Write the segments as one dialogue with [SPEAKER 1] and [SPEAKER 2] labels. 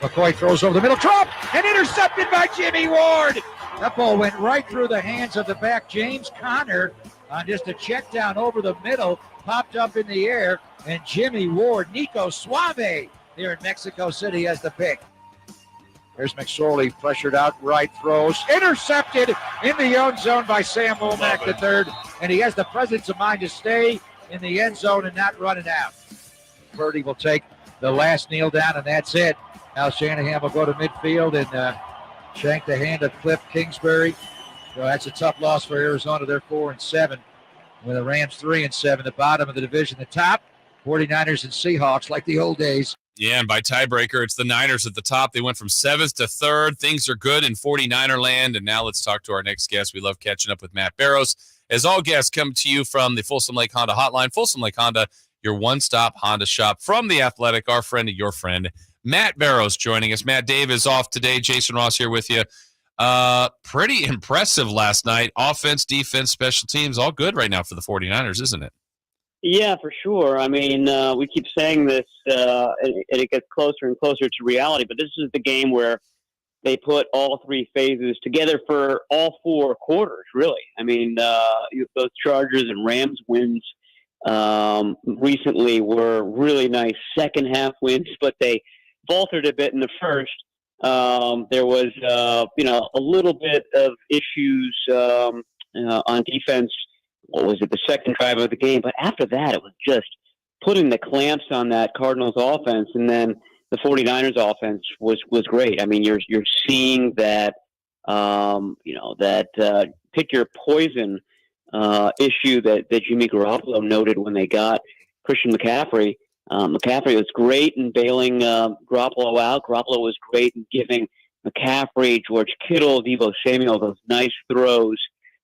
[SPEAKER 1] McCoy throws over the middle, drop, and intercepted by Jimmy Ward. That ball went right through the hands of the back, James Conner, on just a check down over the middle, popped up in the air, and Jimmy Ward, Nico Suave, here in Mexico City has the pick. There's McSorley, pressured out right, throws, intercepted in the end zone by Sam Womack III, and he has the presence of mind to stay in the end zone and not run it out. Purdy will take the last kneel down, and that's it. Now Shanahan will go to midfield and shank the hand of Cliff Kingsbury. So that's a tough loss for Arizona. They're 4-7, with the Rams 3-7. The bottom of the division, the top, 49ers and Seahawks, like the old days.
[SPEAKER 2] Yeah, and by tiebreaker, it's the Niners at the top. They went from 7th to 3rd. Things are good in 49er land. And now let's talk to our next guest. We love catching up with Matt Barrows. As all guests come to you from the Folsom Lake Honda Hotline. Folsom Lake Honda, your one-stop Honda shop from The Athletic, our friend and your friend, Matt Barrows joining us. Matt, Dave is off today. Jason Ross here with you. Pretty impressive last night. Offense, defense, special teams, all good right now for the 49ers, isn't it?
[SPEAKER 3] Yeah, for sure. I mean, we keep saying this, and it gets closer and closer to reality, but this is the game where they put all three phases together for all four quarters, really. I mean, those Chargers and Rams wins recently were really nice second-half wins, but they faltered a bit in the first. There was, a little bit of issues on defense. What was it, the second drive of the game? But after that, it was just putting the clamps on that Cardinals offense, and then the 49ers offense was great. I mean, you're seeing that, pick your poison issue that Jimmy Garoppolo noted when they got Christian McCaffrey. McCaffrey was great in bailing Garoppolo out. Garoppolo was great in giving McCaffrey, George Kittle, Deebo Samuel those nice throws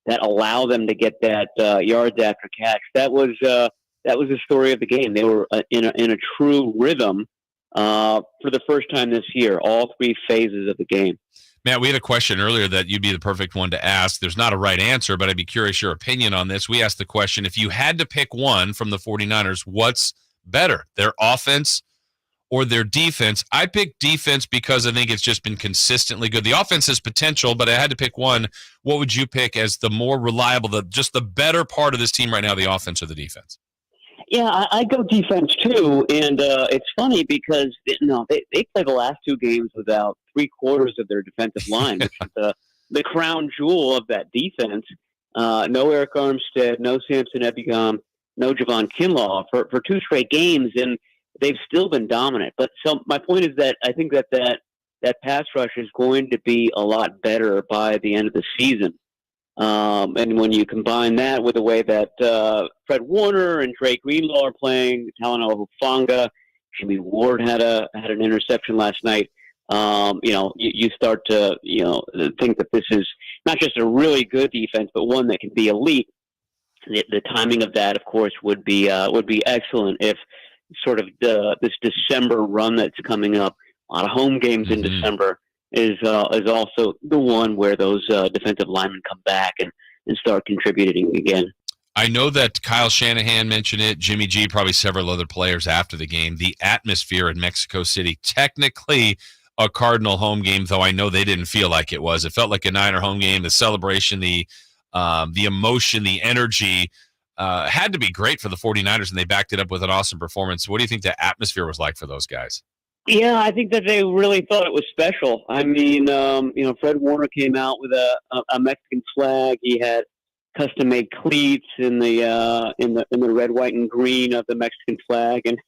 [SPEAKER 3] that allow them to get that yards after catch. That was the story of the game. They were in a true rhythm for the first time this year, all three phases of the game.
[SPEAKER 2] Matt, we had a question earlier that you'd be the perfect one to ask. There's not a right answer, but I'd be curious your opinion on this. We asked the question, if you had to pick one from the 49ers, what's better, their offense or their defense? I picked defense because I think it's just been consistently good. The offense has potential, but I had to pick one. What would you pick as the more reliable, just the better part of this team right now, the offense or the defense?
[SPEAKER 3] Yeah, I go defense too, and it's funny because they play the last two games without three-quarters of their defensive line, which is the crown jewel of that defense. No Eric Armstead, no Samson Ebigam, no Javon Kinlaw for two straight games, and they've still been dominant. But so my point is that I think that pass rush is going to be a lot better by the end of the season. And when you combine that with the way that Fred Warner and Trey Greenlaw are playing, Talanoa Hufanga, Jimmy Ward had an interception last night. You start to think that this is not just a really good defense, but one that can be elite. The timing of that, of course, would be excellent if sort of this December run that's coming up, a lot of home games in December, is also the one where those defensive linemen come back and start contributing again.
[SPEAKER 2] I know that Kyle Shanahan mentioned it, Jimmy G, probably several other players after the game. The atmosphere in Mexico City, technically a Cardinal home game, though I know they didn't feel like it was. It felt like a Niner home game. The celebration, the emotion, the energy had to be great for the 49ers, and they backed it up with an awesome performance. What do you think the atmosphere was like for those guys?
[SPEAKER 3] Yeah, I think that they really thought it was special. I mean, Fred Warner came out with a Mexican flag. He had custom-made cleats in the red, white, and green of the Mexican flag, and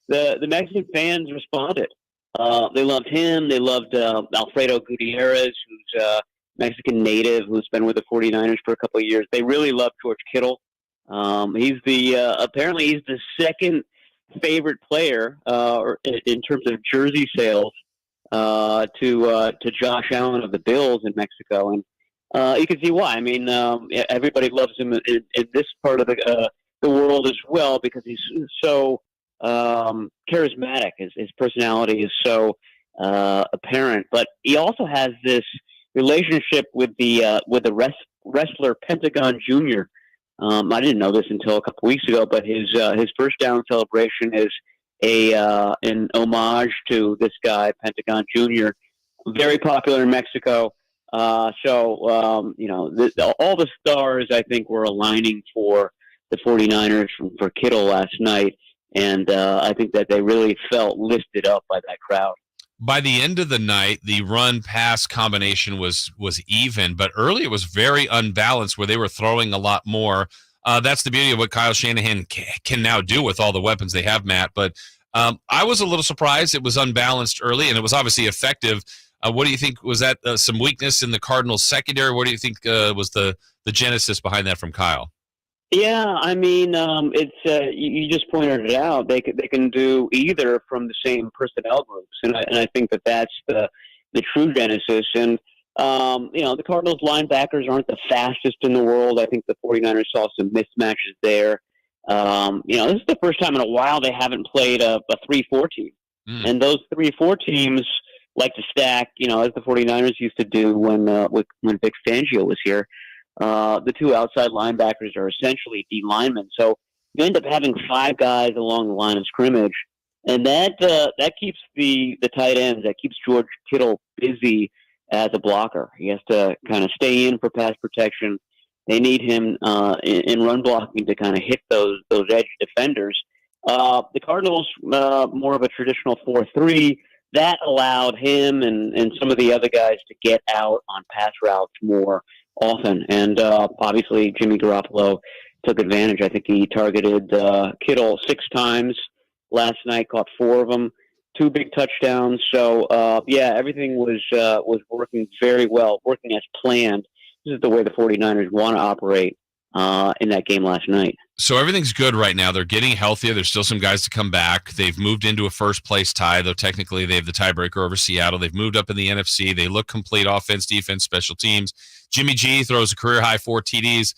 [SPEAKER 3] the Mexican fans responded. They loved him. They loved Alfredo Gutierrez, who's a Mexican native who's been with the 49ers for a couple of years. They really loved George Kittle. He's apparently he's the second favorite player in terms of jersey sales to Josh Allen of the Bills in Mexico, and you can see why. I mean, everybody loves him in this part of the world as well because he's so charismatic. His personality is so apparent, but he also has this relationship with the wrestler Pentagon Jr. I didn't know this until a couple weeks ago, but his first down celebration is an homage to this guy, Pentagon Jr., very popular in Mexico. All the stars, I think, were aligning for the 49ers for Kittle last night. And I think that they really felt lifted up by that crowd.
[SPEAKER 2] By the end of the night, the run-pass combination was even, but early it was very unbalanced where they were throwing a lot more. That's the beauty of what Kyle Shanahan can now do with all the weapons they have, Matt. But I was a little surprised it was unbalanced early, and it was obviously effective. What do you think? Was that some weakness in the Cardinals' secondary? What do you think was the genesis behind that from Kyle?
[SPEAKER 3] Yeah, I mean, it's you just pointed it out. They can do either from the same personnel groups, and I think that's the true genesis. And the Cardinals linebackers aren't the fastest in the world. I think the 49ers saw some mismatches there. This is the first time in a while they haven't played a 3-4 team, and those 3-4 teams like to stack. As the 49ers used to do when Vic Fangio was here. The two outside linebackers are essentially D linemen, so you end up having 5 guys along the line of scrimmage, and that keeps the tight ends, that keeps George Kittle busy as a blocker. He has to kind of stay in for pass protection. They need him in run blocking to kind of hit those edge defenders. The Cardinals, more of a traditional 4-3, that allowed him and some of the other guys to get out on pass routes more often, and obviously Jimmy Garoppolo took advantage. I think he targeted Kittle 6 times last night, caught 4 of them, 2 big touchdowns. So everything was working very well, working as planned. This is the way the 49ers want to operate in that game last night.
[SPEAKER 2] So everything's good right now. They're getting healthier. There's still some guys to come back. They've moved into a first-place tie, though technically they have the tiebreaker over Seattle. They've moved up in the NFC. They look complete offense, defense, special teams. Jimmy G throws a career-high 4 TDs.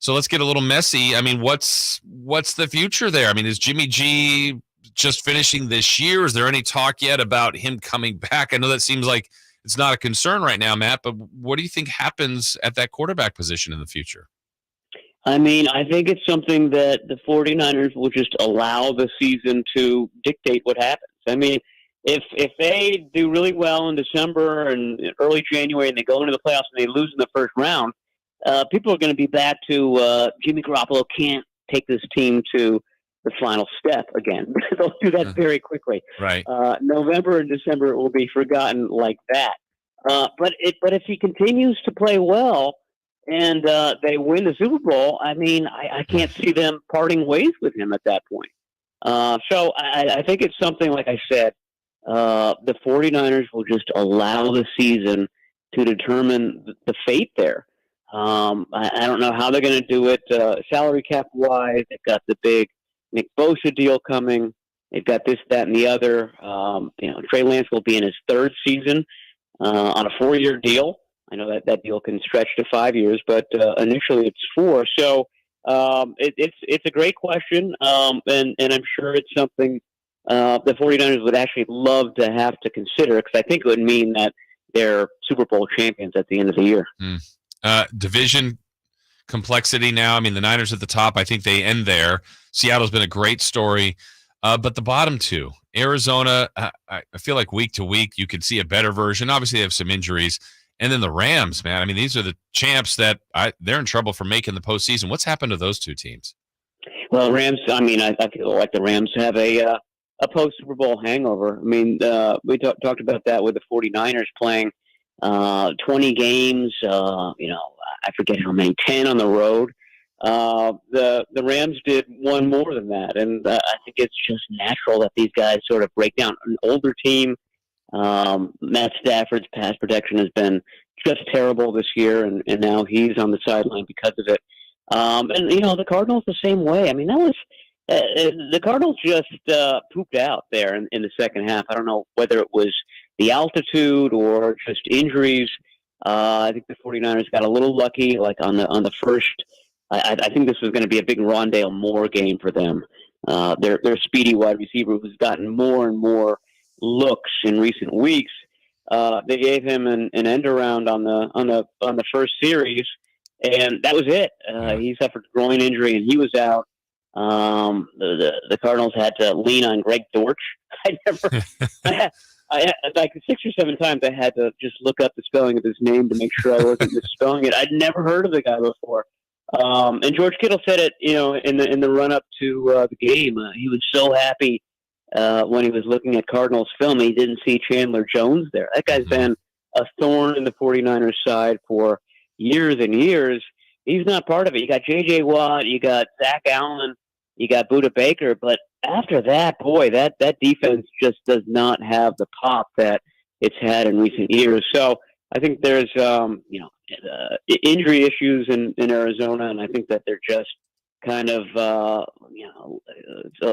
[SPEAKER 2] So let's get a little messy. I mean, what's the future there? I mean, is Jimmy G just finishing this year? Is there any talk yet about him coming back? I know that seems like it's not a concern right now, Matt, but what do you think happens at that quarterback position in the future?
[SPEAKER 3] I mean, I think it's something that the 49ers will just allow the season to dictate what happens. I mean, if they do really well in December and early January and they go into the playoffs and they lose in the first round, people are going to be back to Jimmy Garoppolo can't take this team to the final step again. They'll do that very quickly.
[SPEAKER 2] Right.
[SPEAKER 3] November and December will be forgotten like that. But if he continues to play well, and they win the Super Bowl, I mean, I can't see them parting ways with him at that point. So I think it's something, like I said, the 49ers will just allow the season to determine the fate there. I don't know how they're going to do it salary cap-wise. They've got the big Nick Bosa deal coming. They've got this, that, and the other. Trey Lance will be in his 3rd season on a 4-year deal. I know that deal can stretch to 5 years, but initially it's 4. So it's a great question, and I'm sure it's something the 49ers would actually love to have to consider, because I think it would mean that they're Super Bowl champions at the end of the year.
[SPEAKER 2] Division complexity now. I mean, the Niners at the top, I think they end there. Seattle's been a great story, but the bottom 2, Arizona, I feel like week to week you could see a better version. Obviously, they have some injuries. And then the Rams, man. I mean, these are the champs that they're in trouble for making the postseason. What's happened to those 2 teams?
[SPEAKER 3] Well, Rams. I mean, I feel like the Rams have a post Super Bowl hangover. I mean, we talked about that with the 49ers playing 20 games. I forget how many, 10 on the road. The Rams did one more than that, and I think it's just natural that these guys sort of break down. An older team. Matt Stafford's pass protection has been just terrible this year, and now he's on the sideline because of it. And the Cardinals the same way. I mean, that was the Cardinals just pooped out there in the second half. I don't know whether it was the altitude or just injuries. I think the 49ers got a little lucky, like on the first. I think this was going to be a big Rondale Moore game for them. Their speedy wide receiver who's gotten more and more looks in recent weeks. They gave him an end around on the first series, and that was it. He suffered a groin injury, and he was out. The Cardinals had to lean on Greg Dortch. I had like 6 or 7 times I had to just look up the spelling of his name to make sure I wasn't misspelling it. I'd never heard of the guy before. And George Kittle said it, in the run up to the game. He was so happy when he was looking at Cardinals film. He didn't see Chandler Jones there. That guy's been a thorn in the 49ers side for years and years. He's not part of it. You got J.J. Watt, you got Zach Allen, you got Budda Baker, but after that, boy, that defense just does not have the pop that it's had in recent years. So I think there's injury issues in Arizona, and I think that they're just kind of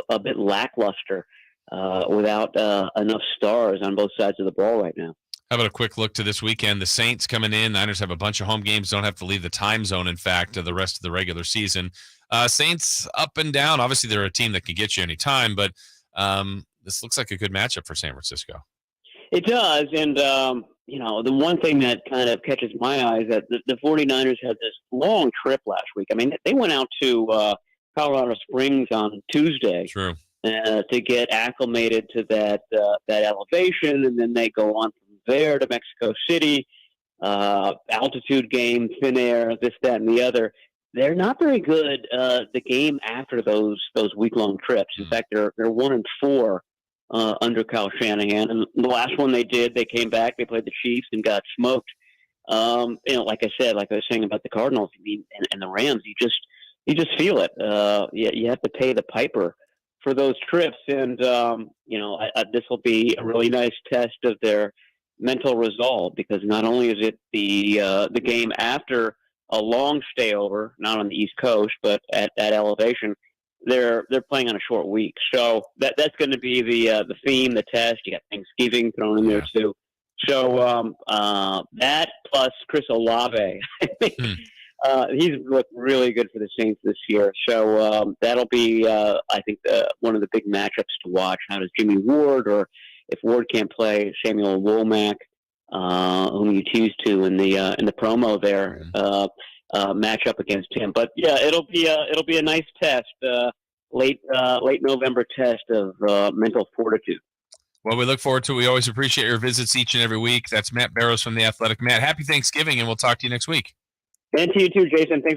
[SPEAKER 3] a bit lackluster without enough stars on both sides of the ball right now.
[SPEAKER 2] How about a quick look to this weekend? The Saints coming in. Niners have a bunch of home games. Don't have to leave the time zone, in fact, the rest of the regular season. Saints up and down. Obviously, they're a team that can get you any time, but this looks like a good matchup for San Francisco.
[SPEAKER 3] It does, and the one thing that kind of catches my eye is that the 49ers had this long trip last week. I mean, they went out to Colorado Springs on Tuesday.
[SPEAKER 2] True.
[SPEAKER 3] To get acclimated to that elevation, and then they go on from there to Mexico City, altitude game, thin air, this, that, and the other. They're not very good the game after those week-long trips. In fact, they're 1-4 under Kyle Shanahan. And the last one they did, they came back, they played the Chiefs and got smoked. Like I said, like I was saying about the Cardinals and the Rams, you just feel it. You have to pay the piper for those trips, and this will be a really nice test of their mental resolve, because not only is it the game after a long stay over, not on the East Coast, but at elevation, they're playing on a short week. So that's going to be the theme, the test. You got Thanksgiving thrown in there too. So that plus Chris Olave, I think he's looked really good for the Saints this year. So that'll be, I think, one of the big matchups to watch. How does Jimmy Ward, or if Ward can't play, Samuel Womack, whom you choose to in the promo there, match up against him. But yeah, it'll be a nice test, late November test of mental fortitude.
[SPEAKER 2] Well, we look forward to it. We always appreciate your visits each and every week. That's Matt Barrows from The Athletic. Matt, happy Thanksgiving, and we'll talk to you next week.
[SPEAKER 3] And to you too, Jason. Thanks.